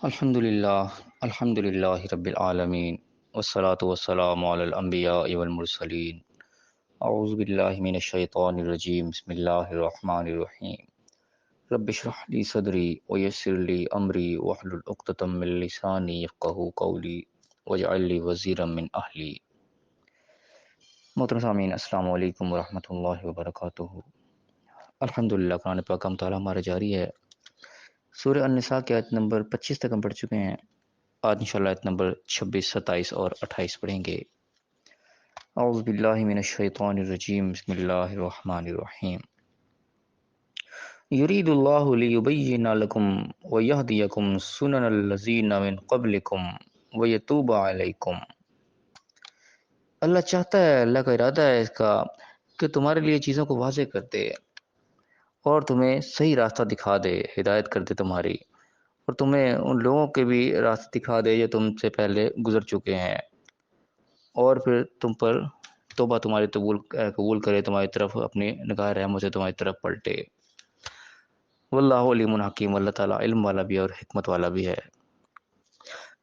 الحمد للہ رب العالمین والصلاة والسلام علی الانبیاء والمرسلین اعوذ باللہ من الشیطان الرجیم بسم اللہ الرحمن الرحیم رب اشرح لی صدری ویسر لی امری واحلل عقدۃ من لسانی یفقہوا قولی واجعل لی وزیرا من اہلی۔ محترم سامعین، السلام علیکم ورحمۃ اللہ وبرکاتہ۔ الحمدللہ قرآن پاک کا مطالعہ ہمارا جاری ہے۔ سورہ النساء کی آیت نمبر 25 تک ہم پڑھ چکے ہیں۔ آج انشاءاللہ آیت نمبر 26، 27 اور 28 پڑھیں گے۔ اعوذ باللہ من الشیطان الرجیم بسم اللہ الرحمن الرحیم۔ یرید اللہ لیبین لکم ویہدیکم سنن الذین من قبلکم ویتوب علیکم۔ اللہ چاہتا ہے، اللہ کا ارادہ ہے اس کا کہ تمہارے لیے چیزوں کو واضح کر دے اور تمہیں صحیح راستہ دکھا دے، ہدایت کر دے تمہاری، اور تمہیں ان لوگوں کے بھی راستے دکھا دے جو تم سے پہلے گزر چکے ہیں، اور پھر تم پر توبہ تمہاری قبول کرے، تمہاری طرف اپنی نگاہ رحمت سے تمہاری طرف پلٹے۔ واللہ علیم حکیم، اللہ تعالیٰ علم والا بھی ہے اور حکمت والا بھی ہے۔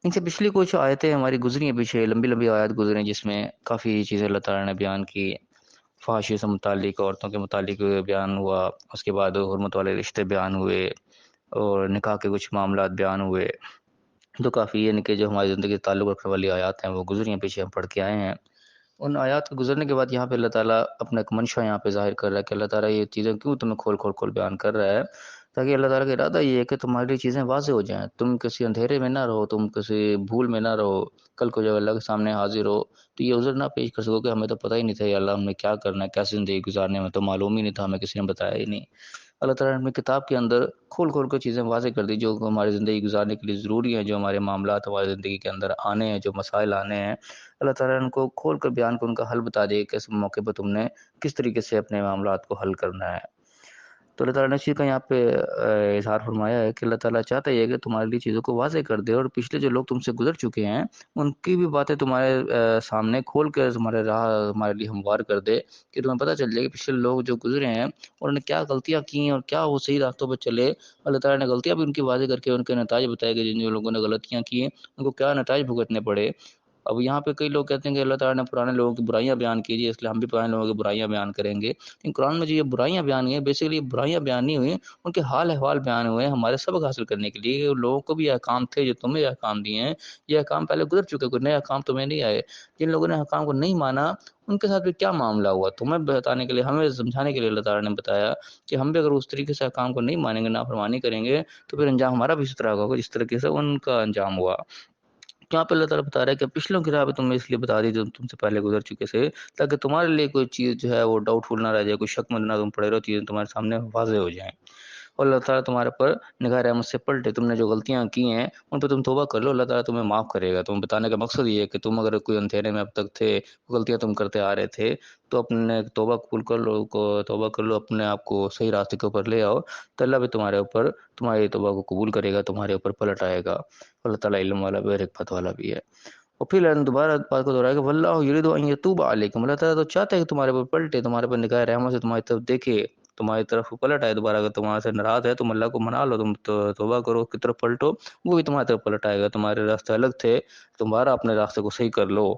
ان سے پچھلی کچھ آیتیں ہماری گزری ہیں، پیچھے لمبی لمبی آیات گزریں جس میں کافی چیزیں اللہ تعالیٰ نے بیان کی۔ فحاشی سے متعلق، عورتوں کے متعلق بیان ہوا، اس کے بعد حرمت والے رشتے بیان ہوئے اور نکاح کے کچھ معاملات بیان ہوئے۔ تو کافی یعنی کہ جو ہماری زندگی سے تعلق رکھنے والی آیات ہیں وہ گزری ہیں، پیچھے ہم پڑھ کے آئے ہیں۔ ان آیات کے گزرنے کے بعد یہاں پہ اللہ تعالیٰ اپنا ایک منشا یہاں پہ ظاہر کر رہا ہے کہ اللہ تعالیٰ یہ چیزیں کیوں تمہیں کھول کھول کھول بیان کر رہا ہے، تاکہ اللہ تعالیٰ کا ارادہ یہ ہے کہ تمہاری لیے چیزیں واضح ہو جائیں، تم کسی اندھیرے میں نہ رہو، تم کسی بھول میں نہ رہو، کل کو جب اللہ کے سامنے حاضر ہو تو یہ عذر نہ پیش کر سکو کہ ہمیں تو پتہ ہی نہیں تھا یا اللہ ہمیں کیا کرنا ہے، کیسے زندگی گزارنے میں تو معلوم ہی نہیں تھا، ہمیں کسی نے بتایا ہی نہیں۔ اللہ تعالیٰ نے اپنی کتاب کے اندر کھول کھول کر چیزیں واضح کر دی جو ہماری زندگی گزارنے کے لیے ضروری ہیں، جو ہمارے معاملات ہماری زندگی کے اندر آنے ہیں، جو مسائل آنے ہیں، اللہ تعالیٰ نے ان کو کھول کر بیان کر ان کا حل بتا دیا کہ اس موقع پہ تم نے کس طریقے سے اپنے معاملات کو حل کرنا ہے۔ تو اللہ تعالیٰ نے اسی کا یہاں پہ اظہار فرمایا ہے کہ اللہ تعالیٰ چاہتا ہے کہ تمہارے لیے چیزوں کو واضح کر دے، اور پچھلے جو لوگ تم سے گزر چکے ہیں ان کی بھی باتیں تمہارے سامنے کھول کر تمہارے راہ ہمارے لیے ہموار کر دے، کہ تمہیں پتہ چل جائے کہ پچھلے لوگ جو گزرے ہیں انہوں نے کیا غلطیاں کی ہیں اور کیا وہ صحیح راستوں پہ چلے۔ اللہ تعالیٰ نے غلطیاں بھی ان کی واضح کر کے ان کے نتائج بتائے کہ جن لوگوں نے غلطیاں کی ہیں ان کو کیا نتائج بھگتنے پڑے۔ اب یہاں پہ کئی لوگ کہتے ہیں کہ اللہ تعالیٰ نے پرانے لوگوں کی برائیاں بیان کیجیے، اس لیے ہم بھی پرانے لوگوں کی برائیاں بیان کریں گے۔ لیکن قرآن میں جو یہ برائیاں بیان ہوئی ہیں، بیسیکلی یہ برائیاں بیان نہیں ہوئی، ان کے حال احوال بیان ہوئے ہیں ہمارے سبق حاصل کرنے کے لیے، کہ ان لوگوں کو بھی یہ احکام تھے جو تمہیں یہ احکام دیے ہیں، یہ احکام پہلے گزر چکے، کوئی نئے احکام تمہیں نہیں آئے۔ جن لوگوں نے احکام کو نہیں مانا ان کے ساتھ بھی کیا معاملہ ہوا، تمہیں بتانے کے لیے، ہمیں سمجھانے کے لیے اللہ تعالیٰ نے بتایا کہ ہم بھی اگر اس طریقے سے احکام کو نہیں مانیں گے، نافرمانی کریں گے، تو پھر انجام ہمارا بھی اس طرح کا ہوگا جس طریقے سے ان کا انجام ہوا۔ یہاں پہ اللہ تعالیٰ بتا رہا ہے کہ پچھلوں کی راہ پہ تمہیں اس لیے بتا دی جو تم سے پہلے گزر چکے سے، تاکہ تمہارے لیے کوئی چیز جو ہے وہ ڈاؤٹ فل نہ رہ جائے، کوئی شک مند نہ تم پڑے رہو، چیزیں تمہارے سامنے واضح ہو جائیں، اور اللہ تعالیٰ تمہارے پر نگاہ رحمت سے پلٹے۔ تم نے جو غلطیاں کی ہیں ان پہ تم توبہ کر لو، اللہ تعالیٰ تمہیں معاف کرے گا۔ تمہیں بتانے کا مقصد یہ ہے کہ تم اگر کوئی اندھیرے میں اب تک تھے، غلطیاں تم کرتے آ رہے تھے، تو اپنے توبہ قبول کر لو، توبہ کر لو، اپنے آپ کو صحیح راستے کے اوپر لے آؤ، تو اللہ بھی تمہارے اوپر تمہاری توبہ کو قبول کرے گا، تمہارے اوپر پلٹ آئے گا۔ اللہ تعالیٰ علم والا بھی اور حکمت والا بھی ہے۔ اور پھر اللہ نے دوبارہ بات کو دہرایا کہ واللہ یرید ان یتوب علیکم، اللہ تعالیٰ تو چاہتا ہے کہ تمہارے پر پلٹے، تمہارے پر نگاہ رحمت سے تمہاری طرف دیکھے، تمہاری طرف پلٹ آئے دوبارہ۔ اگر تمہارے سے ناراض ہے تم اللہ کو منا لو، تم توبہ کرو، کی طرف پلٹو، وہ بھی تمہاری طرف پلٹ آئے گا۔ تمہارے راستے الگ تھے، تمہارا اپنے راستے کو صحیح کر لو۔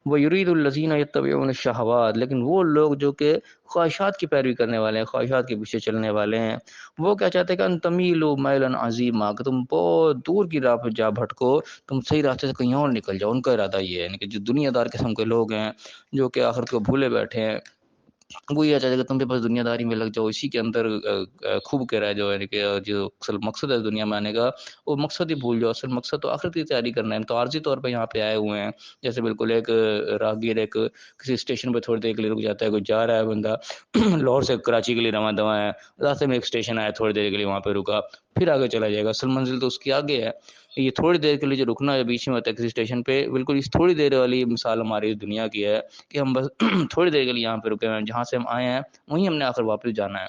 وہ یرید الذین یتبعون الشہوات، لیکن وہ لوگ جو کہ خواہشات کی پیروی کرنے والے ہیں، خواہشات کے پیچھے چلنے والے ہیں، وہ کیا چاہتے ہیں کہ ان تمیلوا میلا عظیما، کہ تم بہت دور کی راہ پہ جا بھٹکو، تم صحیح راستے سے کہیں اور نکل جاؤ۔ ان کا ارادہ یہ ہے، یعنی کہ جو دنیا دار قسم کے لوگ ہیں جو کہ آخرت کو بھولے بیٹھے ہیں، وہ یہ چاہتے ہیں کہ تم بھی بس دنیا داری میں لگ جاؤ، اسی کے اندر خوب کے رہ جاؤ، یعنی کہ جو اصل مقصد ہے دنیا میں آنے کا وہ مقصد ہی بھول جاؤ۔ اصل مقصد تو آخرت کی تیاری کرنا ہے، ہم تو عارضی طور پہ یہاں پہ آئے ہوئے ہیں۔ جیسے بالکل ایک راہگیر ایک کسی اسٹیشن پہ تھوڑی دیر کے لیے رک جاتا ہے، کوئی جا رہا ہے بندہ لاہور سے کراچی کے لیے رواں دواں ہے، راستے میں ایک اسٹیشن آیا، تھوڑی دیر کے لیے وہاں پہ رکا، پھر آگے چلا جائے گا، اصل منزل تو اس کی آگے ہے۔ یہ تھوڑی دیر کے لیے جو رکنا ہے بیچ میں ہوتا ہے کسی اسٹیشن پہ، بالکل اس تھوڑی دیر والی مثال ہماری اس دنیا کی ہے کہ ہم بس تھوڑی دیر کے لیے یہاں پہ رکے ہیں، جہاں سے ہم آئے ہیں وہیں ہم نے آخر واپس جانا ہے۔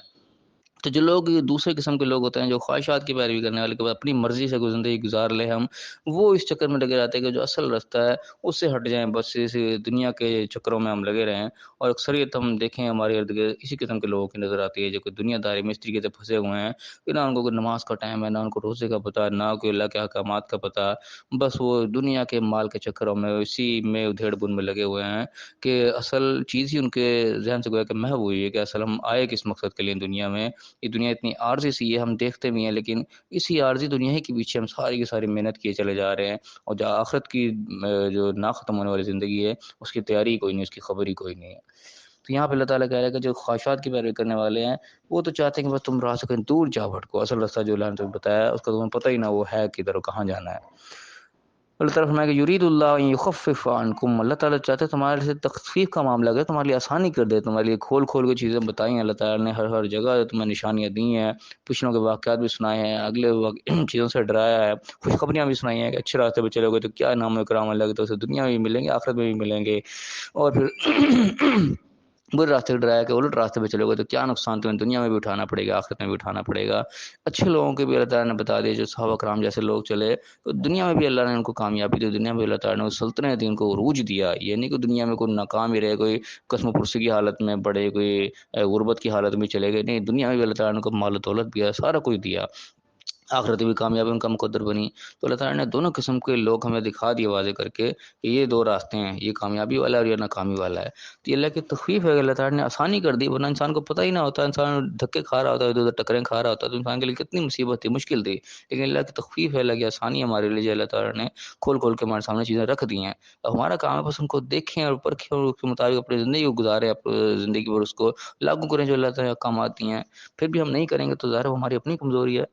تو جو لوگ دوسرے قسم کے لوگ ہوتے ہیں جو خواہشات کی پیروی کرنے والے کے بعد اپنی مرضی سے کوئی زندگی گزار لے ہم، وہ اس چکر میں لگے رہتے ہیں کہ جو اصل رستہ ہے اس سے ہٹ جائیں، بس اس دنیا کے چکروں میں ہم لگے رہیں۔ اور اکثریت ہم دیکھیں ہمارے ارد گرد اسی قسم کے لوگوں کی نظر آتی ہے جو کہ دنیا داری میں اس طریقے سے پھنسے ہوئے ہیں کہ نہ ان کو کوئی نماز کا ٹائم ہے، نہ ان کو روزے کا پتہ، نہ کوئی اللہ کے احکامات کا پتہ، بس وہ دنیا کے مال کے چکروں میں اسی میں ادھیڑ بن میں لگے ہوئے ہیں کہ اصل چیز ہی ان کے ذہن سے گویا کہ محو ہوئی ہے کہ اصل ہم آئے کس مقصد کے لیے دنیا میں۔ یہ دنیا اتنی عارضی سی ہے، ہم دیکھتے بھی ہیں، لیکن اسی عارضی دنیا ہی کے پیچھے ہم ساری کی ساری محنت کیے چلے جا رہے ہیں، اور جو آخرت کی جو نا ختم ہونے والی زندگی ہے اس کی تیاری کوئی نہیں، اس کی خبر ہی کوئی نہیں ہے۔ تو یہاں پہ اللہ تعالیٰ کہہ رہا ہے کہ جو خواہشات کی پیروی کرنے والے ہیں وہ تو چاہتے ہیں کہ بس تم راہ سے کہیں دور جا بھٹکو، اصل راستہ جو اللہ نے تمہیں بتایا اس کا تمہیں پتہ ہی نہ وہ ہے کدھر اور کہاں جانا ہے۔ اللہ تعالیٰ فرمایا کہ یرید اللہ ان یخفف عنکم، اللہ تعالیٰ چاہتے ہیں تمہارے سے تخفیف کا معاملہ کرے، تمہارے لیے آسانی کر دے، تمہارے لیے کھول کھول کے چیزیں بتائیں ہیں اللہ تعالیٰ نے، ہر جگہ تمہیں نشانیاں دی ہیں، پچھلوں کے واقعات بھی سنائے ہیں، اگلے چیزوں سے ڈرایا ہے، خوشخبریاں بھی سنائی ہیں کہ اچھے راستے پہ چلو گے تو کیا انعام و اکرام اللہ کے تو اسے دنیا میں بھی ملیں گے، آخرت میں بھی ملیں گے، اور پھر برے راستے سے ڈرایا کہ الٹ راستے پہ چلو گے تو کیا نقصان تمہیں دنیا میں بھی اٹھانا پڑے گا، آخرت میں بھی اٹھانا پڑے گا۔ اچھے لوگوں کے بھی اللہ تعالیٰ نے بتا دیا، جو صحابہ کرام جیسے لوگ چلے تو دنیا میں بھی اللہ نے ان کو کامیابی دی، دنیا میں بھی اللہ تعالیٰ نے سلطنت دی، ان کو عروج دیا۔ یہ نہیں کہ دنیا میں کوئی ناکام ہی رہے، کوئی قسم پرسی کی حالت میں بڑے، کوئی غربت کی حالت میں چلے گئے، نہیں، دنیا میں بھی اللہ تعالیٰ نے ان کو مال و دولت دیا، سارا کچھ دیا، آخرت بھی کامیابی ان کا مقدر بنی۔ تو اللہ تعالیٰ نے دونوں قسم کے لوگ ہمیں دکھا دیے واضح کر کے کہ یہ دو راستے ہیں، یہ کامیابی والا ہے اور یہ ناکامی والا ہے۔ تو یہ اللہ کی تخفیف ہے کہ اللہ تعالیٰ نے آسانی کر دی، ورنہ انسان کو پتہ ہی نہ ہوتا، انسان دھکے کھا رہا ہوتا ہے، ادھر ادھر ٹکریں کھا رہا ہوتا ہے، تو انسان کے لیے کتنی مصیبت تھی، مشکل تھی، لیکن اللہ کی تخفیف ہے، اللہ کی آسانی ہمارے لیے جو اللہ تعالیٰ نے کھول کھول کے ہمارے سامنے چیزیں رکھ دی ہیں۔ اب ہمارا کام ہے بس ان کو دیکھیں اور پرکھیں اور اس کے مطابق اپنی زندگی کو گزاریں، اپنی زندگی پر اس کو لاگو کریں جو اللہ تعالیٰ احکامات دی ہیں۔ پھر بھی ہم نہیں کریں گے تو ظاہر ہے وہ ہماری اپنی کمزوری ہے۔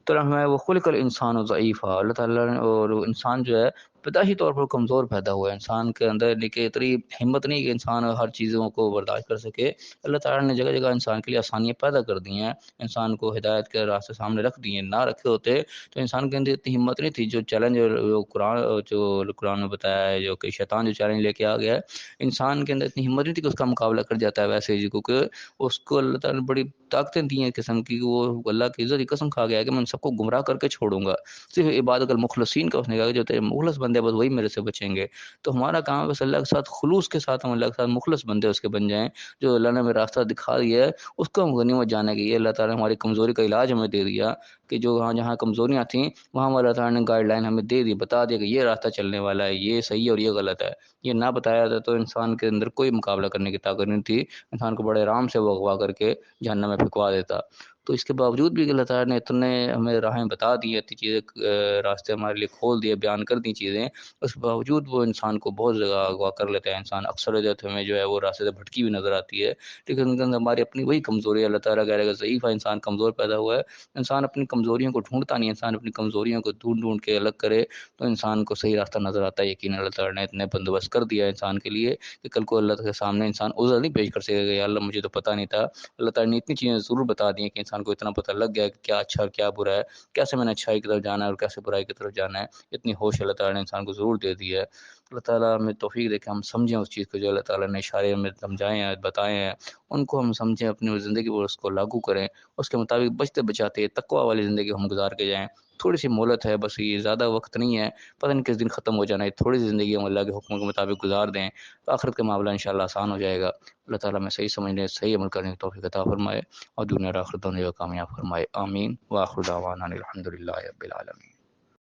تو ہمیں وہ خلق الانسان ضعیفہ، اللہ تعالیٰ نے، اور انسان جو ہے پیدائشی طور پر کمزور پیدا ہوا ہے، انسان کے اندر کہ اتنی ہمت نہیں کہ انسان ہر چیزوں کو برداشت کر سکے۔ اللہ تعالیٰ نے جگہ جگہ انسان کے لیے آسانیاں پیدا کر دی ہیں، انسان کو ہدایت کے راستے سامنے رکھ دی ہیں، نہ رکھے ہوتے تو انسان کے اندر اتنی ہمت نہیں تھی۔ جو چیلنج جو قرآن میں بتایا ہے، جو کہ شیطان جو چیلنج لے کے آ گیا ہے، انسان کے اندر اتنی ہمت نہیں تھی کہ اس کا مقابلہ کر جاتا ہے ویسے ہی، کیونکہ اس کو اللہ تعالیٰ نے بڑی طاقتیں دی ہیں قسم کی کہ وہ اللہ کی عزت کی قسم کھا گیا ہے کہ میں ان سب کو گمراہ کر کے چھوڑوں گا، صرف عبادت المخلصین کا اس نے کہا کہ جو تیرے مخلص بندے بس وہی میرے سے بچیں گے۔ تو ہمارا کام ہے بس اللہ کے ساتھ خلوص کے ساتھ ہم اللہ کے ساتھ مخلص بندے اس کے بن جائیں، جو اللہ نے ہمیں راستہ دکھا دیا ہے اس کو ہم غنیمت جانے کی، یہ اللہ تعالیٰ نے ہماری کمزوری کا علاج ہمیں دے دیا کہ جو وہاں جہاں کمزوریاں تھیں وہاں اللہ تعالیٰ نے گائیڈ لائن ہمیں دے دی، بتا دیا کہ یہ راستہ چلنے والا ہے، یہ صحیح ہے اور یہ غلط ہے۔ یہ نہ بتایا تھا تو انسان کے اندر کوئی مقابلہ کرنے کی طاقت نہیں تھی، انسان کو بڑے آرام سے وہ اغوا کر کے جہنم میں پھینکوا دیتا۔ تو اس کے باوجود بھی اللہ تعالیٰ نے اتنے ہمیں راہیں بتا دی، اتنی چیزیں راستے ہمارے لیے کھول دیے، بیان کر دی چیزیں، اس کے باوجود وہ انسان کو بہت جگہ اغوا کر لیتا ہے۔ انسان اکثر جو ہمیں جو ہے وہ راستے سے بھٹکی ہوئی نظر آتی ہے، لیکن ان کے اندر ہماری اپنی وہی کمزوری ہے۔ اللہ تعالیٰ کہہ رہے کہ ضعیف ہے انسان، کمزور پیدا ہوا ہے۔ انسان اپنی کمزوریوں کو ڈھونڈتا نہیں، انسان اپنی کمزوریوں کو ڈھونڈ ڈھونڈ کے الگ کرے تو انسان کو صحیح راستہ نظر آتا ہے۔ یقیناً اللہ تعالیٰ نے اتنے بندوبست کر دیا ہے انسان کے لیے کہ کل کو اللہ کے سامنے انسان عذر نہیں پیش کر سکے گا، یا اللہ مجھے تو پتہ نہیں تھا۔ اللہ تعالیٰ نے اتنی چیزیں ضرور بتا دی ہیں کہ انسان کو اتنا پتہ لگ گیا کہ کیا اچھا اور کیا برا ہے، کیسے میں نے اچھائی کی طرف جانا ہے اور کیسے برائی کی طرف جانا ہے، اتنی ہوش اللہ تعالیٰ نے انسان کو ضرور دے دی ہے۔ اللہ تعالیٰ ہمیں توفیق دے کہ ہم سمجھیں اس چیز کو جو اللہ تعالیٰ نے اشارے میں سمجھائے ہیں، بتائے ہیں، ان کو ہم سمجھیں، اپنی زندگی پر اس کو لاگو کریں، اس کے مطابق بچتے بچاتے تقویٰ والی زندگی ہم گزار کے جائیں۔ تھوڑی سی مہلت ہے بس، یہ زیادہ وقت نہیں ہے، پتہ نہیں کس دن ختم ہو جانا ہے، تھوڑی سی زندگی ہم اللہ کے حکم کے مطابق گزار دیں تو آخرت کا معاملہ انشاءاللہ آسان ہو جائے گا۔ اللہ تعالیٰ میں صحیح سمجھنے، صحیح عمل کرنے کی توفیق عطا فرمائے اور دنیا اور آخرت دونوں جگہ کامیاب فرمائے، آمین۔ وآخر دعوانا الحمد للہ رب العالمین۔